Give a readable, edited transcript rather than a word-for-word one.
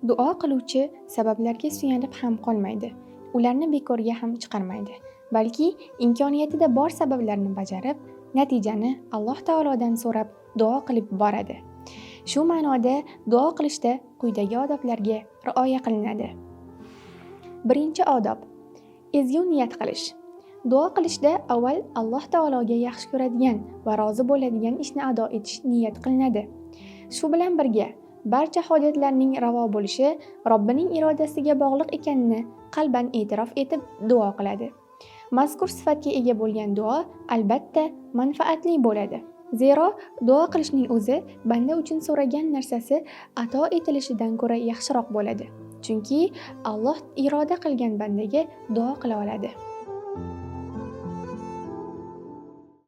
Duo qiluvchi sabablarga suyanib ham qolmaydi. Ularni bekorga ham chiqarmaydi. Balki imkoniyatida bor sabablarni bajarib, natijani Alloh taolodan so'rab duo qilib boradi. Shu ma'noda duo qilishda quyidagi odoblarga rioya qilinadi. Birinchi odob: ezgu niyat qilish. Duo qilishda avval Alloh taologa yaxshi ko'radigan va rozi bo'ladigan ishni ado etish niyat qilinadi. Shu bilan birga barcha hojatlarning ravo bo'lishi Robbining irodasiga bog'liq ekanini qalban e'tirof etib duo qiladi. Mazkur sifatga ega bo'lgan duo albatta manfaatli bo'ladi. Zero duo qilishning o'zi banda uchun so'ragan narsasi ato etilishidan ko'ra yaxshiroq bo'ladi. Chunki Alloh iroda qilgan bandaga duo qila oladi.